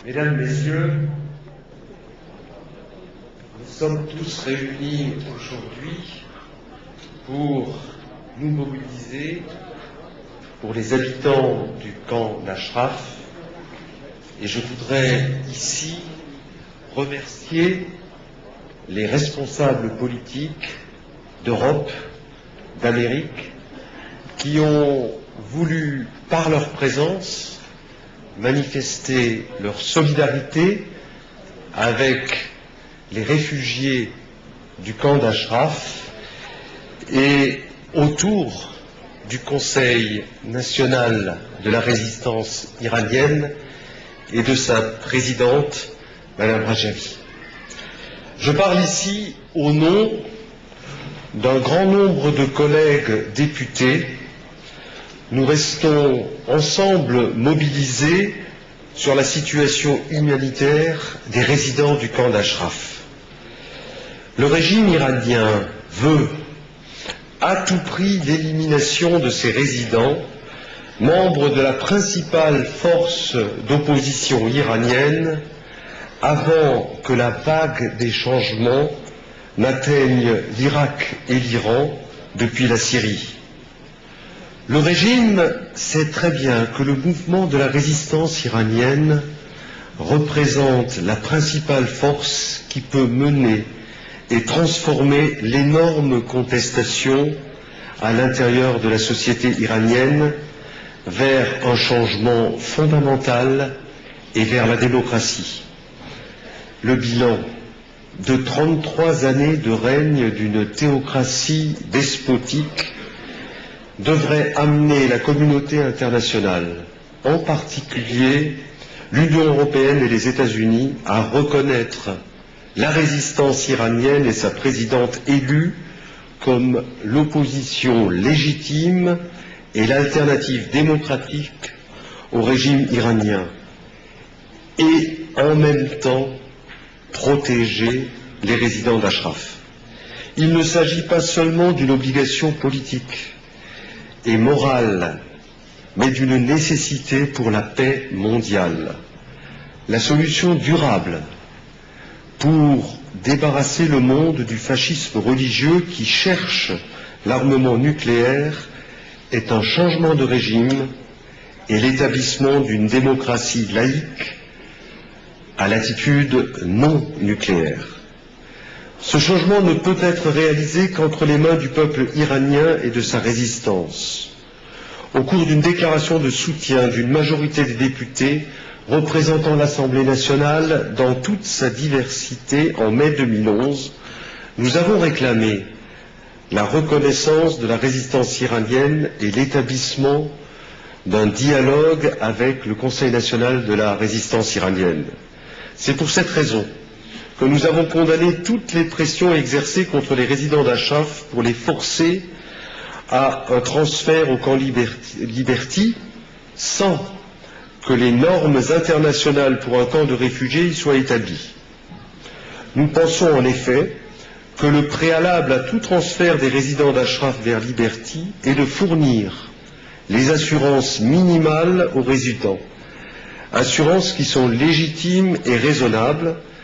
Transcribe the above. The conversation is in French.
Mesdames, Messieurs, nous sommes tous réunis aujourd'hui pour nous mobiliser pour les habitants du camp d'Ashraf, et je voudrais ici remercier les responsables politiques d'Europe, d'Amérique, qui ont voulu, par leur présence, manifester leur solidarité avec les réfugiés du camp d'Ashraf et autour du Conseil national de la résistance iranienne et de sa présidente, Madame Rajavi. Je parle ici au nom d'un grand nombre de collègues députés. Nous restons ensemble mobilisés sur la situation humanitaire des résidents du camp d'Ashraf. Le régime iranien veut à tout prix l'élimination de ces résidents, membres de la principale force d'opposition iranienne, avant que la vague des changements n'atteigne l'Irak et l'Iran depuis la Syrie. Le régime sait très bien que le mouvement de la résistance iranienne représente la principale force qui peut mener et transformer l'énorme contestation à l'intérieur de la société iranienne vers un changement fondamental et vers la démocratie. Le bilan de 33 années de règne d'une théocratie despotique devrait amener la communauté internationale, en particulier l'Union européenne et les États-Unis, à reconnaître la résistance iranienne et sa présidente élue comme l'opposition légitime et l'alternative démocratique au régime iranien, et en même temps protéger les résidents d'Ashraf. Il ne s'agit pas seulement d'une obligation politique et morale, mais d'une nécessité pour la paix mondiale. La solution durable pour débarrasser le monde du fascisme religieux qui cherche l'armement nucléaire est un changement de régime et l'établissement d'une démocratie laïque à l'attitude non nucléaire. Ce changement ne peut être réalisé qu'entre les mains du peuple iranien et de sa résistance. Au cours d'une déclaration de soutien d'une majorité des députés représentant l'Assemblée nationale dans toute sa diversité en mai 2011, nous avons réclamé la reconnaissance de la résistance iranienne et l'établissement d'un dialogue avec le Conseil national de la résistance iranienne. C'est pour cette raison que nous avons condamné toutes les pressions exercées contre les résidents d'Ashraf pour les forcer à un transfert au camp Liberty sans que les normes internationales pour un camp de réfugiés y soient établies. Nous pensons en effet que le préalable à tout transfert des résidents d'Ashraf vers Liberty est de fournir les assurances minimales aux résidents, assurances qui sont légitimes et raisonnables,